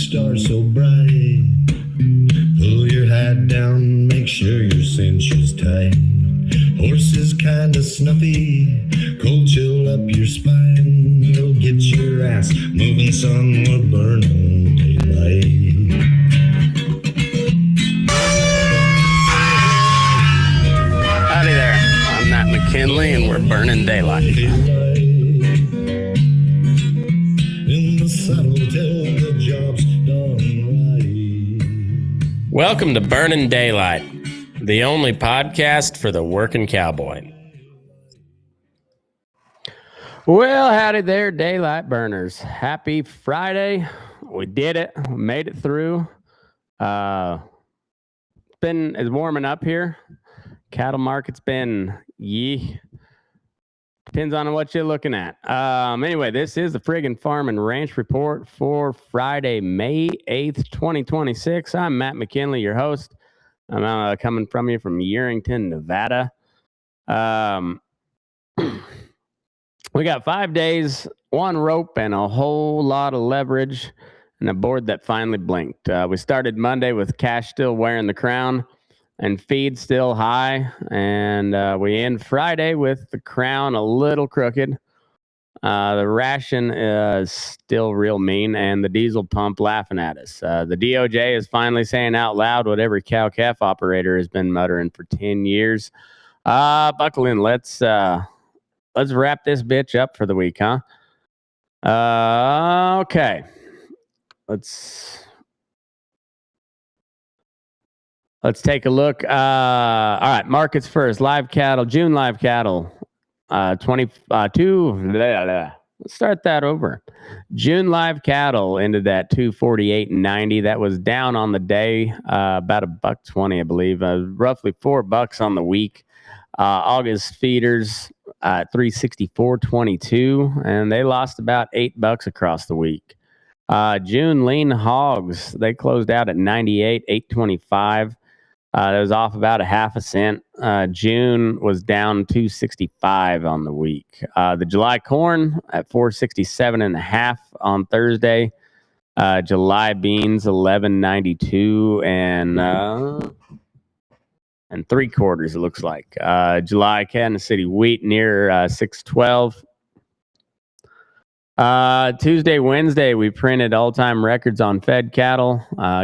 star so bright. Pull your hat down, make sure your cinch is tight. Horse is kinda snuffy, cold chill up your spine. You'll get your ass moving, son, we're burning daylight. Howdy there, I'm Matt McKinley and we're burning daylight. In the saddle till the job's done right. Welcome to Burning Daylight, the only podcast for the working cowboy. Well, howdy there, daylight burners. Happy Friday. We did it. We made it through. It's warming up here. Cattle market's been depends on what you're looking at. Anyway, this is the Friggin Farm and Ranch Report for Friday, May 8th, 2026. I'm Matt McKinley, your host. I'm coming from you from Yerington, Nevada. We got 5 days, one rope, and a whole lot of leverage, and a board that finally blinked. We started Monday with cash still wearing the crown and feed still high, and we end Friday with the crown a little crooked. The ration is still real mean, and the diesel pump laughing at us. The DOJ is finally saying out loud what every cow-calf operator has been muttering for 10 years. Buckle in. Let's wrap this bitch up for the week, huh? Okay. Let's take a look. All right, markets first. Live cattle, June live cattle, 22. Let's start that over. June live cattle ended at 248.90. That was down on the day, about $1.20, I believe. Roughly $4 on the week. August feeders at 364.22, and they lost about $8 across the week. June lean hogs, they closed out at 98.825. That was off about a half a cent. June was down 265 on the week. The July corn at 467.5 on Thursday. July beans 11.92 and 3/4, it looks like. July Kansas City wheat near 612. Tuesday, Wednesday, we printed all-time records on fed cattle.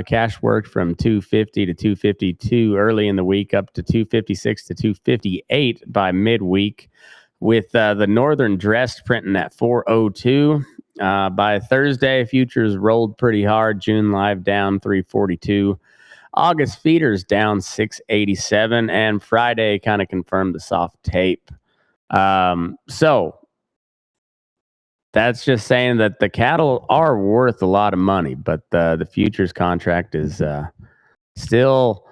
Cash worked from 250 to 252 early in the week, up to 256 to 258 by midweek, with the northern dressed printing at 402. By Thursday, futures rolled pretty hard. June live down 342. August feeders down 687, and Friday kind of confirmed the soft tape. So that's just saying that the cattle are worth a lot of money, but the futures contract is still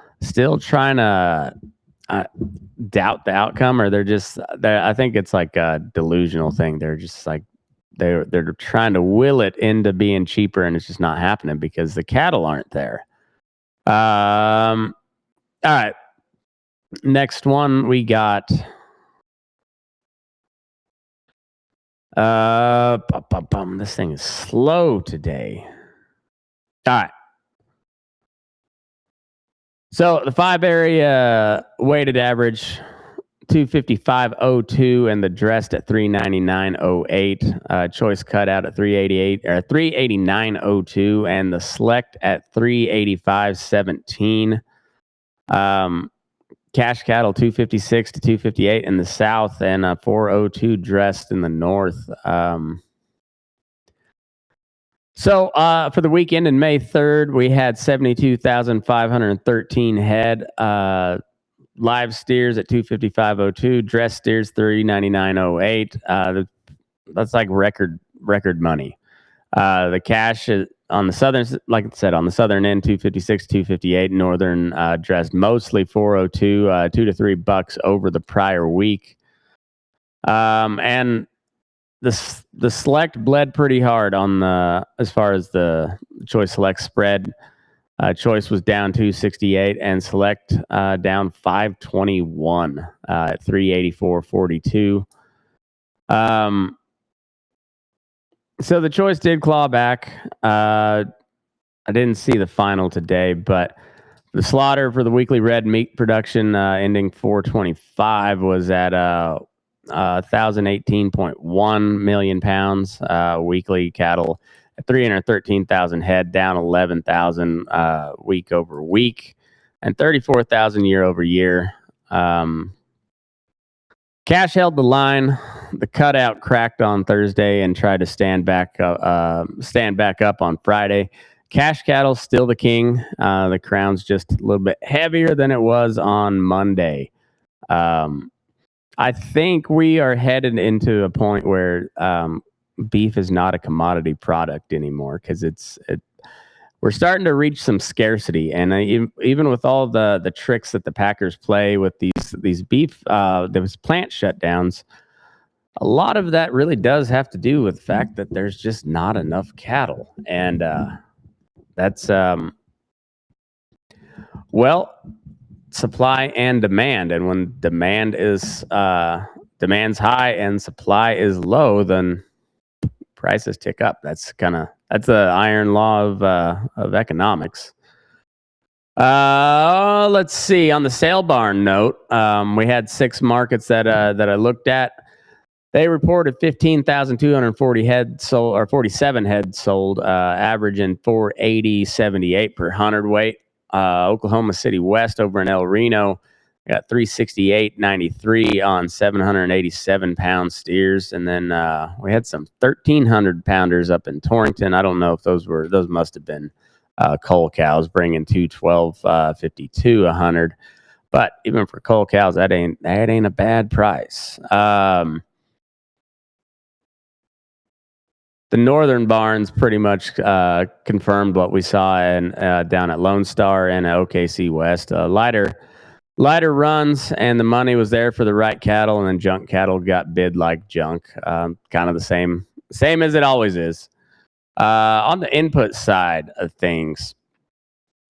trying to doubt the outcome, or I think it's like a delusional thing. They're just like they're trying to will it into being cheaper, and it's just not happening because the cattle aren't there. All right. Next one we got. This thing is slow today. All right. So the 5 area weighted average 255.02, and the dressed at 399.08. Choice cut out at 388 or 389.02, and the select at 385.17. Cash cattle 256 to 258 in the south, and 402 dressed in the north. So for the weekend in May 3rd, we had 72,513 head. Live steers at 255.02, dress steers 399.08. That's like record money. The cash on the southern, like I said, on the southern end, 256, 258. Northern dressed mostly 402, $2 to $3 over the prior week. And the select bled pretty hard on as far as the choice select spread. Choice was down 268, and select down 521 at 384.42. So the choice did claw back. I didn't see the final today, but the slaughter for the weekly red meat production ending 425 was at 1,018.1 million pounds. Weekly cattle at 313,000 head, down 11,000 week over week, and 34,000 year over year. Cash held the line. The cutout cracked on Thursday and tried to stand back up on Friday. Cash cattle still the king. The crown's just a little bit heavier than it was on Monday. I think we are headed into a point where beef is not a commodity product anymore because we're starting to reach some scarcity, and even with all the tricks that the Packers play with these beef, those plant shutdowns, a lot of that really does have to do with the fact that there's just not enough cattle, and that's supply and demand, and when demand's high and supply is low, then prices tick up. That's the iron law of economics. Let's see. On the sale barn note, we had 6 markets that I looked at. They reported 15,240 head sold, or 47 head sold, averaging 480.78 per hundredweight. Oklahoma City West over in El Reno got 368.93 on 787 pound steers, and then we had some 1,300 pounders up in Torrington. I don't know if those must have been cull cows bringing 212.52 a hundred, but even for cull cows, that ain't a bad price. The northern barns pretty much confirmed what we saw down at Lone Star and at OKC West. Lighter runs, and the money was there for the right cattle, and then junk cattle got bid like junk. Kind of the same as it always is. On the input side of things,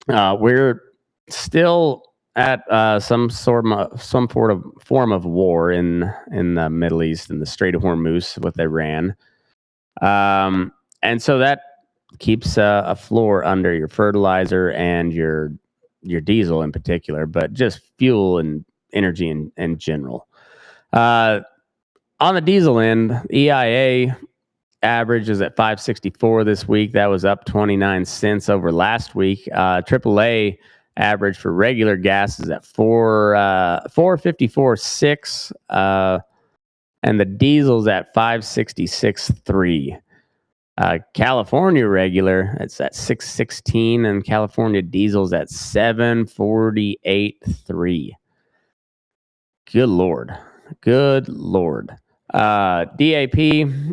we're still at some form of war in the Middle East, in the Strait of Hormuz with Iran. And so that keeps a floor under your fertilizer and your diesel in particular, but just fuel and energy in general. On the diesel end, EIA average is at 564 this week. That was up 29 cents over last week. AAA average for regular gas is at 454.6. And the diesel's at 566.3. California regular, it's at 616, and California diesel's at 748.3. Good Lord. DAP,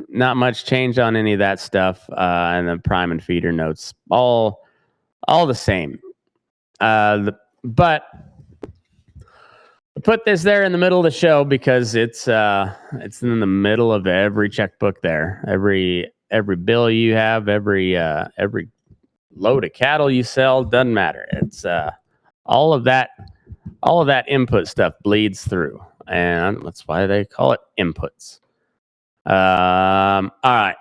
not much change on any of that stuff. And the prime and feeder notes, all the same. But put this there in the middle of the show because it's in the middle of every checkbook there. Every bill you have, every load of cattle you sell, doesn't matter. It's all of that input stuff bleeds through, and that's why they call it inputs. All right.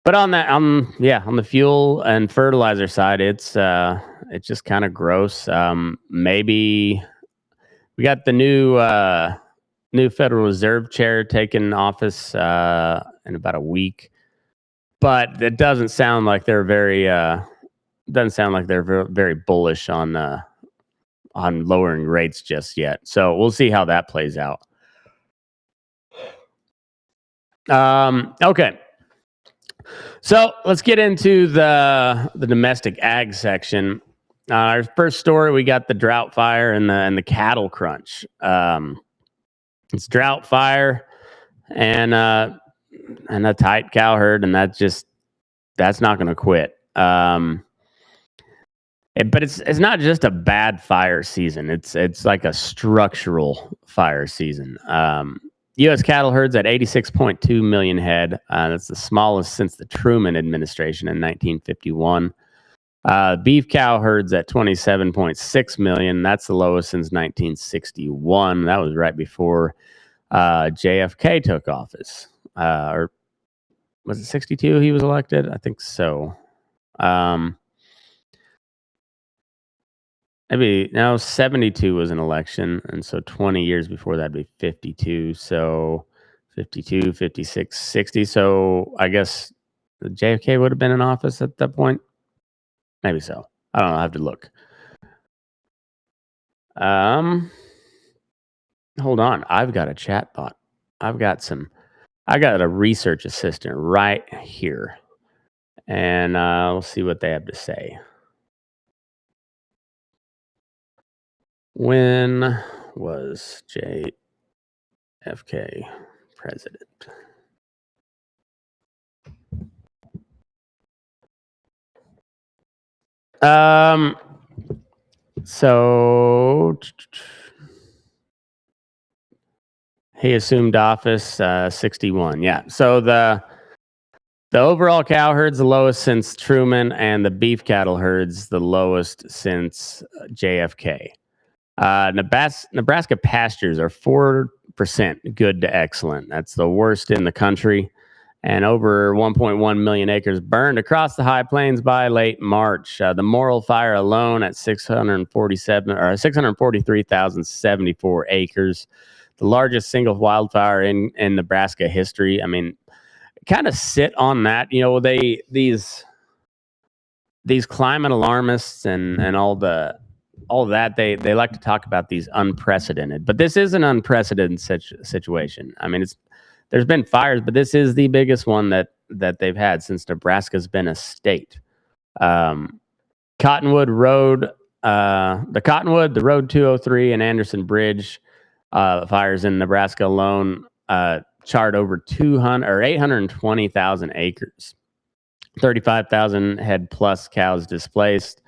But on the fuel and fertilizer side, it's just kind of gross. Maybe we got the new Federal Reserve chair taking office in about a week, but it doesn't sound like they're very bullish on lowering rates just yet. So we'll see how that plays out. Okay. So let's get into the domestic ag section. Our first story, we got the drought fire and the cattle crunch. It's drought fire and a tight cow herd, and that's not going to quit. But it's not just a bad fire season. It's like a structural fire season. U.S. cattle herds at 86.2 million head. That's the smallest since the Truman administration in 1951. Beef cow herds at 27.6 million. That's the lowest since 1961. That was right before JFK took office. Or was it 62 he was elected? I think so. Maybe now 72 was an election, and so 20 years before that'd be 52. So 52, 56, 60. So I guess JFK would have been in office at that point. Maybe so. I don't know. I have to look. Hold on. I've got a chat bot. I got a research assistant right here. And we'll see what they have to say. When was JFK president? So he assumed office 61. Yeah. So the overall cow herd's the lowest since Truman, and the beef cattle herd's the lowest since JFK. Nebraska pastures are 4% good to excellent. That's the worst in the country. And over 1.1 million acres burned across the high plains by late March. The Morrill fire alone at 643,074 acres, the largest single wildfire in Nebraska history. I mean, kind of sit on that. You know, these climate alarmists and all that they like to talk about these unprecedented, but this is an unprecedented situation. I mean, there's been fires, but this is the biggest one that they've had since Nebraska's been a state. Cottonwood Road, the Road 203 and Anderson Bridge fires in Nebraska alone charred over 820,000 acres, 35,000 head plus cows displaced.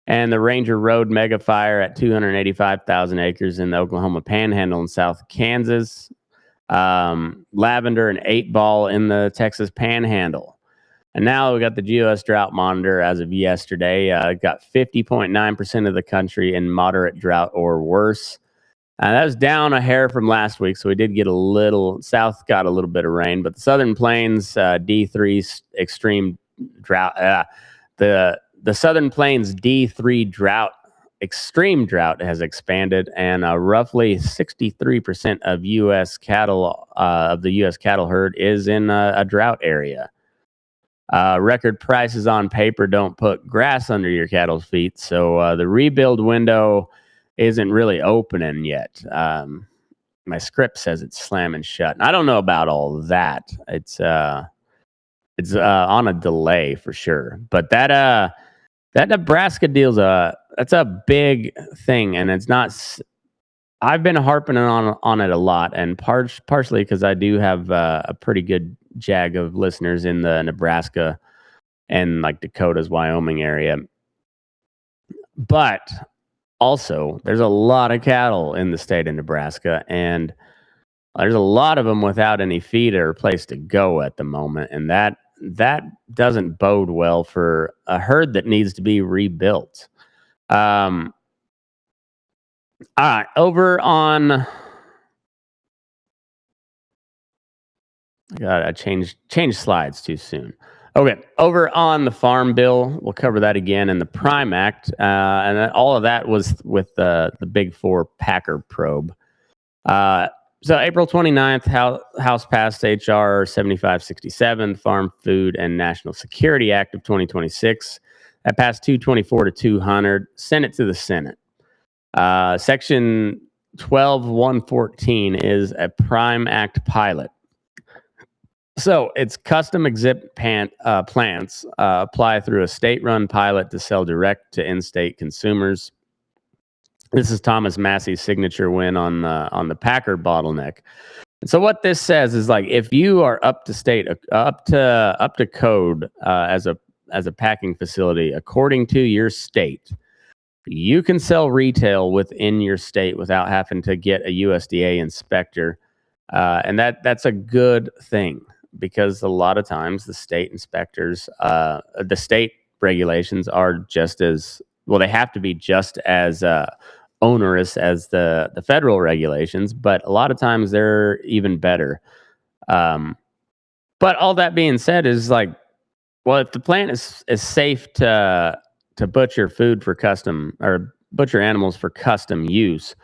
And the Ranger Road mega fire at 285,000 acres in the Oklahoma Panhandle in South Kansas. Lavender and 8-Ball in the Texas Panhandle. And now we got the GOS drought monitor as of yesterday. Got 50.9% of the country in moderate drought or worse. That was down a hair from last week, so we did get south got a little bit of rain, but the Southern Plains D3 extreme drought, the Southern Plains D3 drought, extreme drought has expanded, and roughly 63% of U.S. cattle, of the U.S. cattle herd is in a drought area. Record prices on paper don't put grass under your cattle's feet, so the rebuild window isn't really opening yet. My script says it's slamming shut. And I don't know about all that. It's on a delay for sure. But that Nebraska deal's that's a big thing, and it's not. I've been harping on it a lot, and partially because I do have a pretty good jag of listeners in the Nebraska and like Dakotas, Wyoming area. But also, there's a lot of cattle in the state of Nebraska, and there's a lot of them without any feed or place to go at the moment, and that doesn't bode well for a herd that needs to be rebuilt. All right, over on. I changed slides too soon. Okay, over on the Farm Bill, we'll cover that again in the Prime Act, and all of that was with the Big Four Packer probe. So April 29th, House passed H.R. 7567, Farm, Food, and National Security Act of 2026. That passed 224 to 200, sent it to the Senate. Section 12114 is a Prime Act pilot. So it's custom exempt plants apply through a state-run pilot to sell direct to in-state consumers. This is Thomas Massey's signature win on the Packer bottleneck. And so what this says is, like, if you are up to code as a packing facility according to your state, you can sell retail within your state without having to get a USDA inspector, and that's a good thing. Because a lot of times the state inspectors, the state regulations are just as well. They have to be just as onerous as the federal regulations, but a lot of times they're even better. But all that being said is, like, Well, if the plant is safe to butcher food for custom or butcher animals for custom use,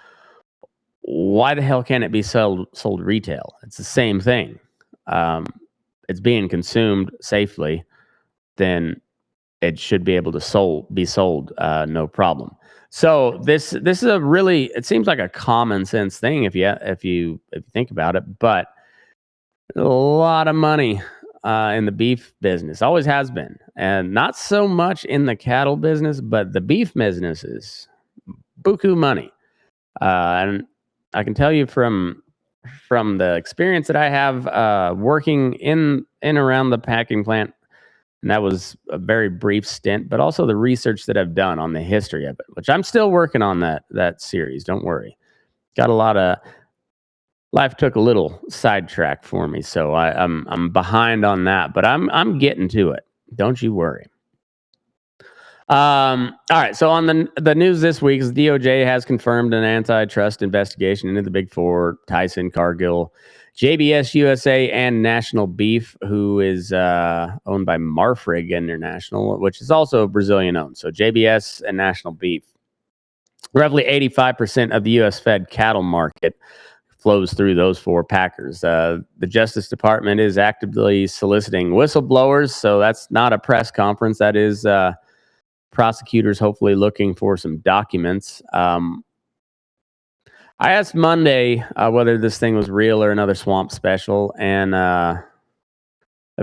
why the hell can't it be sold retail? It's the same thing. Um, it's being consumed safely, then it should be able to be sold no problem. So this is a really, it seems like a common sense thing if you think about it, but a lot of money in the beef business, always has been, and not so much in the cattle business, but the beef business is buku money. And I can tell you from the experience that I have working in around the packing plant, and that was a very brief stint, but also the research that I've done on the history of it, which I'm still working on that series. Don't worry, got a lot of life took a little sidetrack for me, so I'm behind on that, but I'm getting to it. Don't you worry. All right. So on the news this week is the DOJ has confirmed an antitrust investigation into the Big Four: Tyson, Cargill, JBS USA, and National Beef, who is owned by Friggin International, which is also Brazilian owned. So JBS and National Beef, roughly 85% of the U.S. fed cattle market flows through those four packers. The Justice Department is actively soliciting whistleblowers, so that's not a press conference. That is prosecutors hopefully looking for some documents. I asked Monday whether this thing was real or another swamp special, and the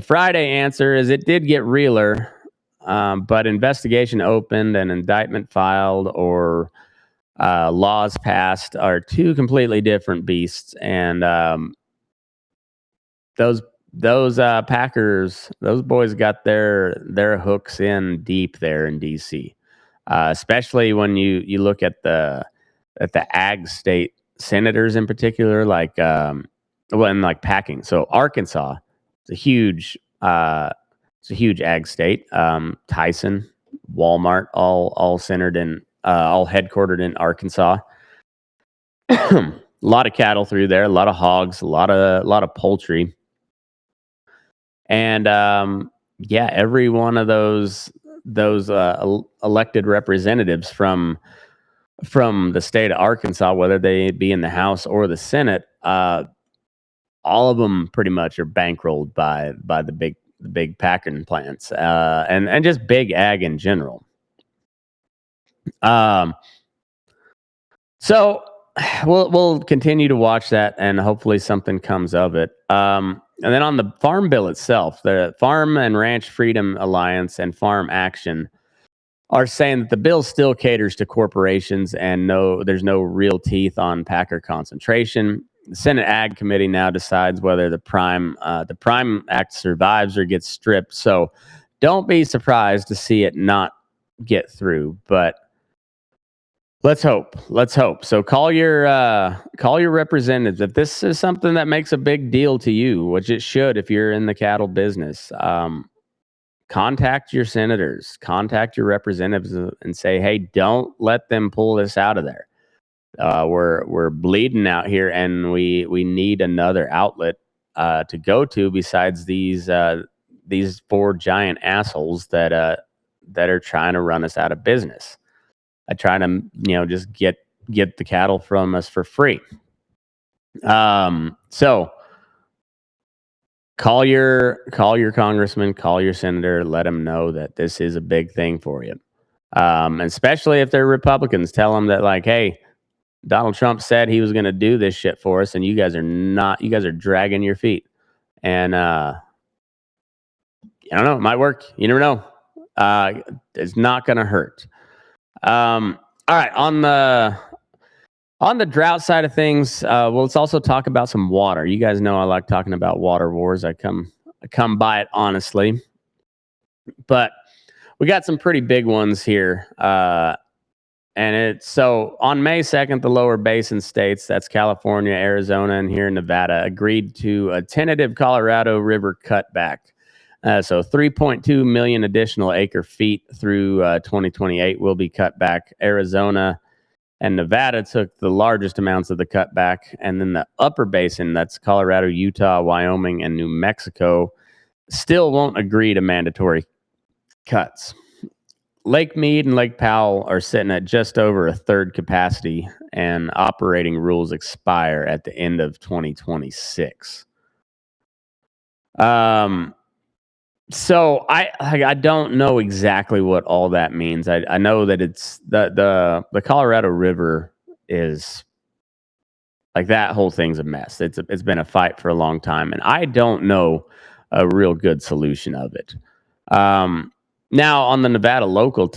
Friday answer is it did get realer, but investigation opened and indictment filed or laws passed are two completely different beasts, and those Packers, those boys got their hooks in deep there in DC, especially when you look at the ag state senators in particular, like and like packing. So Arkansas, it's a huge ag state. Tyson, Walmart, all centered in all headquartered in Arkansas. A lot of cattle through there, a lot of hogs, a lot of poultry. And yeah, every one of those elected representatives from the state of Arkansas, whether they be in the House or the Senate, all of them pretty much are bankrolled by the big packing plants and just big ag in general. So we'll continue to watch that, and hopefully something comes of it. And then on the farm bill itself, the Farm and Ranch Freedom Alliance and Farm Action are saying that the bill still caters to corporations and there's no real teeth on packer concentration. The Senate Ag Committee now decides whether the Prime Act survives or gets stripped. So don't be surprised to see it not get through, but let's hope. So call your representatives if this is something that makes a big deal to you, which it should if you're in the cattle business. Contact your senators, contact your representatives, and say, "Hey, don't let them pull this out of there. We're bleeding out here, and we need another outlet to go to besides these four giant assholes that are trying to run us out of business. I try to just get the cattle from us for free. So call your congressman, call your senator, let them know that this is a big thing for you. Especially if they're Republicans, tell them that, like, hey, Donald Trump said he was going to do this shit for us, and you guys are not. You guys are dragging your feet. And I don't know, it might work. You never know. It's not going to hurt. All right, on the drought side of things, let's also talk about some water. You guys know I like talking about water wars. I come by it honestly, but we got some pretty big ones here. And it's so on May 2nd, the lower basin states, that's California, Arizona, and here in Nevada, agreed to a tentative Colorado River cutback. So 3.2 million additional acre feet through 2028 will be cut back. Arizona and Nevada took the largest amounts of the cutback. And then the upper basin, that's Colorado, Utah, Wyoming, and New Mexico, still won't agree to mandatory cuts. Lake Mead and Lake Powell are sitting at just over a third capacity, and operating rules expire at the end of 2026. So I don't know exactly what all that means. I know that it's the Colorado River is like, that whole thing's a mess. It's been a fight for a long time, and I don't know a real good solution of it. Now, on the Nevada local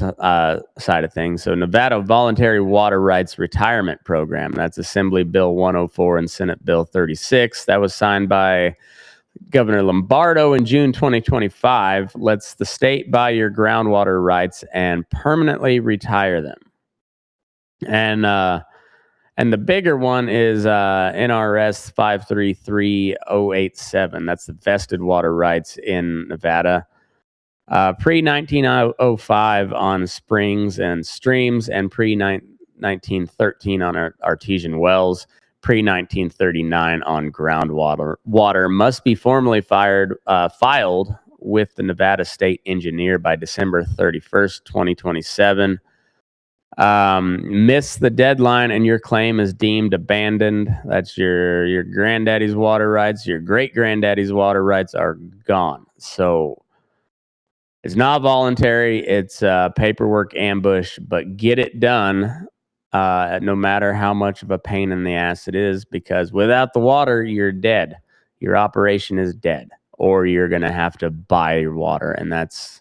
side of things, so Nevada Voluntary Water Rights Retirement Program, that's Assembly Bill 104 and Senate Bill 36. That was signed by Governor Lombardo in June 2025, lets the state buy your groundwater rights and permanently retire them. And the bigger one is NRS 533087. That's the vested water rights in Nevada. Pre-1905 on springs and streams, and pre-1913 on artesian wells. Pre-1939 on groundwater. Water must be formally filed with the Nevada State Engineer by December 31st, 2027. Miss the deadline and your claim is deemed abandoned. That's your granddaddy's water rights. Your great-granddaddy's water rights are gone. So it's not voluntary. It's a paperwork ambush, but get it done. No matter how much of a pain in the ass it is, because without the water, you're dead. Your operation is dead, or you're going to have to buy your water, and that's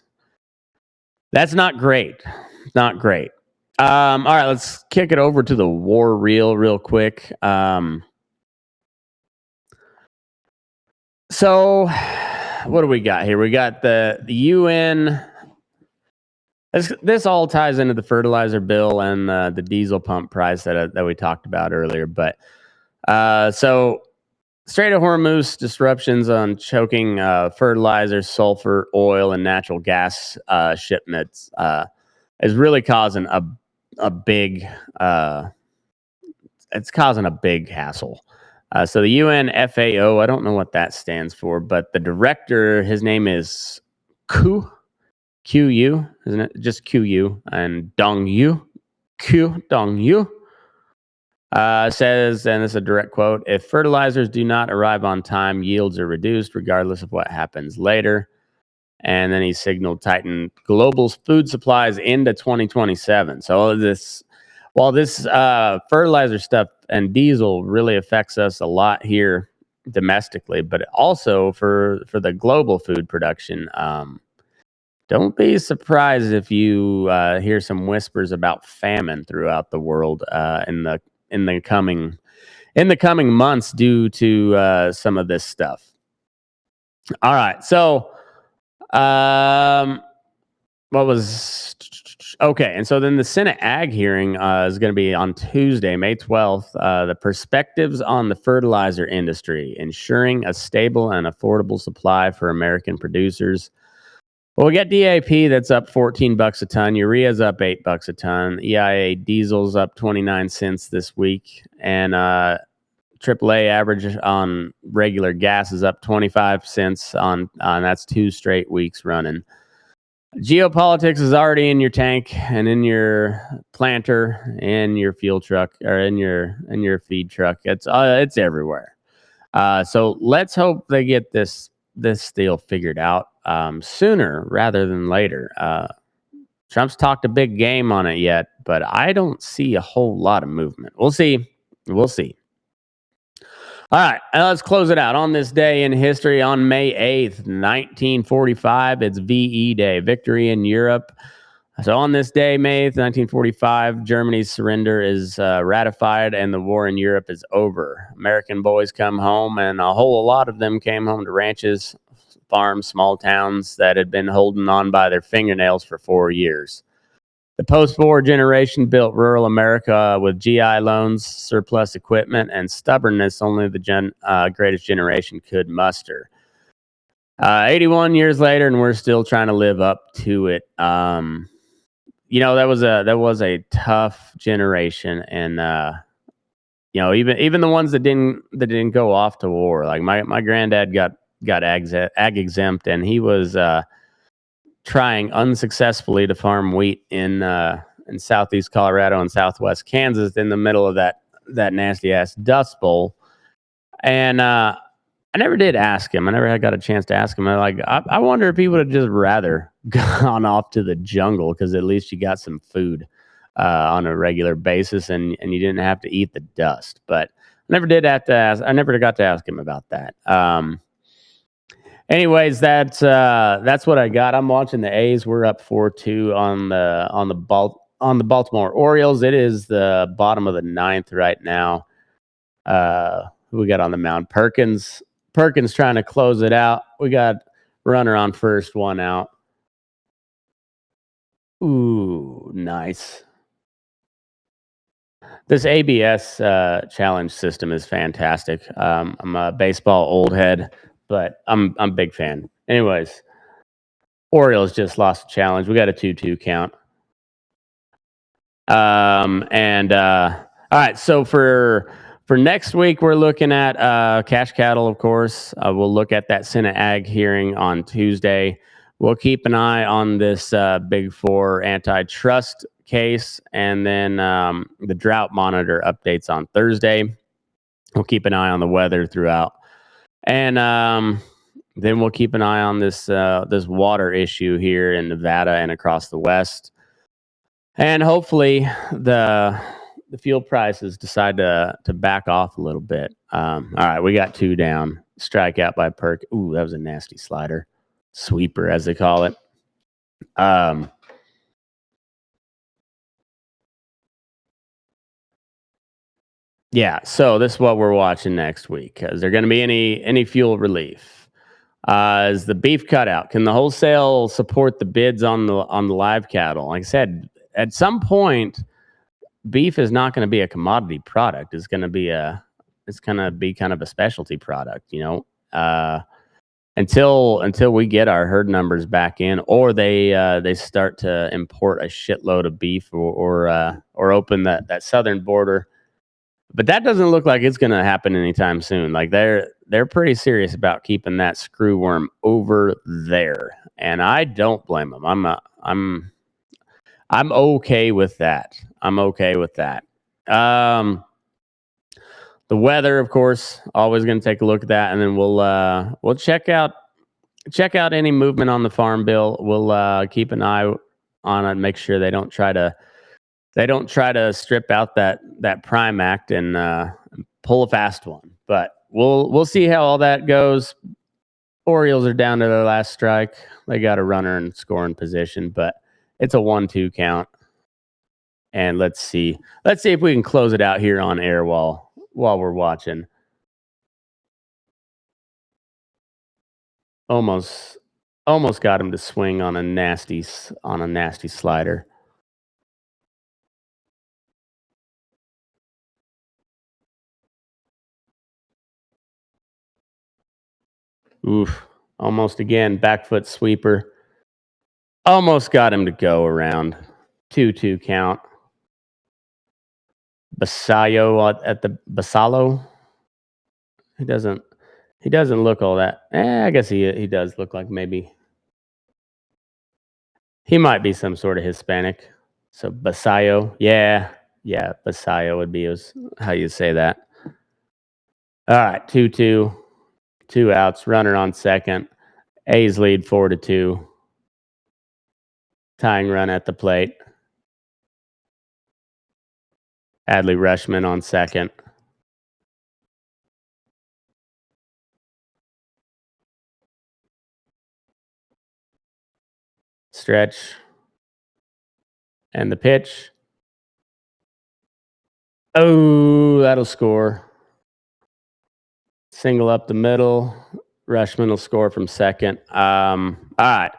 not great. Not great. All right, let's kick it over to the war reel real quick. So what do we got here? We got the UN. This all ties into the fertilizer bill and the diesel pump price that we talked about earlier. But so Strait of Hormuz disruptions on choking fertilizer, sulfur, oil, and natural gas shipments is really causing a big it's causing a big hassle. So the UN FAO, I don't know what that stands for, but the director, his name is QU, isn't it? Just QU, and Dongyu says, and this is a direct quote: if fertilizers do not arrive on time, yields are reduced regardless of what happens later. And then he signaled tighten global food supplies into 2027. So while this fertilizer stuff and diesel really affects us a lot here domestically, but also for the global food production, don't be surprised if you hear some whispers about famine throughout the world in the coming months due to some of this stuff. All right, so okay, and so then the Senate Ag hearing is going to be on Tuesday, May 12th. The perspectives on the fertilizer industry, ensuring a stable and affordable supply for American producers. Well, we got DAP that's up $14 a ton. Urea's up $8 a ton. EIA diesel's up 29 cents this week, and AAA average on regular gas is up 25 cents on that's 2 straight weeks running. Geopolitics is already in your tank and in your planter, in your fuel truck, or in your feed truck. It's everywhere. So let's hope they get this deal figured out sooner rather than later. Trump's talked a big game on it yet, but I don't see a whole lot of movement. We'll see. All right, let's close it out. On this day in history, on May 8th, 1945, it's VE Day, Victory in Europe. So on this day, May 8th, 1945, Germany's surrender is ratified and the war in Europe is over. American boys come home, and a whole lot of them came home to ranches, farms, small towns that had been holding on by their fingernails for 4 years. The post-war generation built rural America with GI loans, surplus equipment, and stubbornness only the greatest generation could muster. 81 years later, and we're still trying to live up to it. That was a tough generation, and even the ones that didn't go off to war. Like my granddad got got ag exempt, and he was trying unsuccessfully to farm wheat in southeast Colorado and southwest Kansas in the middle of that nasty ass Dust Bowl. And I never did ask him. I never got a chance to ask him. I wonder if he would have just rather gone off to the jungle, because at least you got some food on a regular basis, and you didn't have to eat the dust. But I never did have to ask. I never got to ask him about that. Anyways, that's what I got. I'm watching the A's. We're up 4-2 on the Baltimore Orioles. It is the bottom of the ninth right now. Who we got on the mound? Perkins trying to close it out. We got runner on first, one out. Ooh, nice. This ABS challenge system is fantastic. I'm a baseball old head, but I'm a big fan. Anyways, Orioles just lost a challenge. We got a 2-2 count. All right, so for next week, we're looking at cash cattle, of course. We'll look at that Senate Ag hearing on Tuesday. We'll keep an eye on this Big Four antitrust case, and then the drought monitor updates on Thursday. We'll keep an eye on the weather throughout. And then we'll keep an eye on this water issue here in Nevada and across the West. And hopefully the fuel prices decide to back off a little bit. All right, we got 2 down. Strikeout by Perk. Ooh, that was a nasty slider. Sweeper, as they call it. Yeah, so this is what we're watching next week. Is there going to be any fuel relief? Is the beef cutout? Can the wholesale support the bids on the live cattle? Like I said, at some point, beef is not going to be a commodity product. It's going to be kind of a specialty product, until we get our herd numbers back in, or they start to import a shitload of beef, or open that southern border. But that doesn't look like it's going to happen anytime soon. Like they're pretty serious about keeping that screw worm over there, and I don't blame them. I'm okay with that. The weather, of course, always going to take a look at that, and then we'll check out any movement on the farm bill. We'll keep an eye on it, make sure they don't try to strip out that Prime Act and pull a fast one. But we'll see how all that goes. Orioles are down to their last strike. They got a runner in scoring position, but it's a 1-2 count. And let's see if we can close it out here on air while we're watching. Almost got him to swing on a nasty slider. Oof. Almost again. Back foot sweeper. Almost got him to go around. 2-2 count. Basallo at the Basallo. He doesn't look all that. I guess he does look like maybe he might be some sort of Hispanic. So Basallo. Yeah, Basallo would be how you say that. All right, 2-2. 2 outs, runner on second. A's lead 4-2. Tying run at the plate. Adley Rushman on second. Stretch. And the pitch. Oh, that'll score. Single up the middle. Rushman will score from second. All right.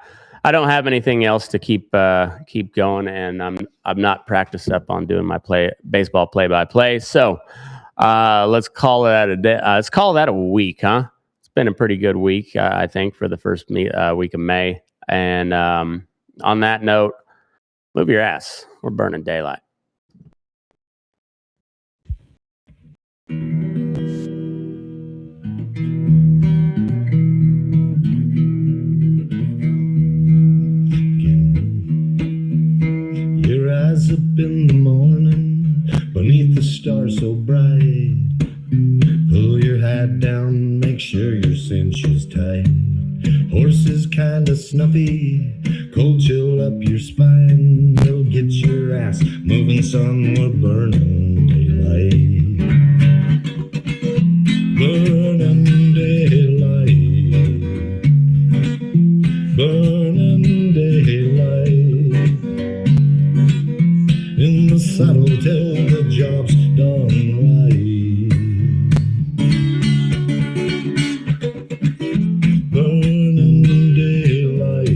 I don't have anything else to keep going, and I'm not practiced up on doing my baseball play-by-play. So let's call that a day. Let's call that a week, huh? It's been a pretty good week, I think, for the first week of May. And on that note, move your ass. We're burning daylight. rise up in the morning beneath the stars so bright. Pull your hat down, make sure your cinch is tight. Horses kinda snuffy, cold chill up your spine. They'll get your ass moving, son, we're burning daylight. Burning daylight. Burning daylight. In the saddle till the job's done right. Burning daylight.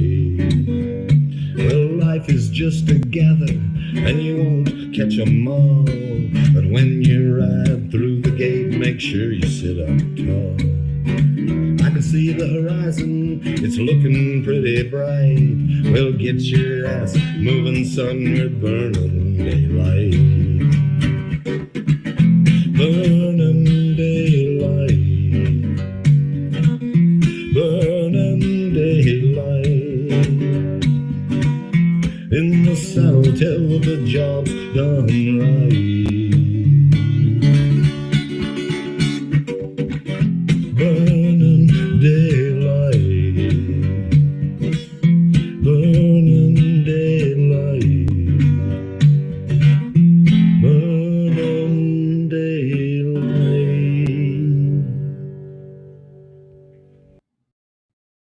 Well, life is just a gather, and you won't catch 'em all. But when you ride through the gate, make sure you sit up tall. I can see the horizon, it's looking pretty bright. Well, get your ass moving, son, we're burning daylight. Burning daylight. Burning daylight. In the saddle till the job's done right.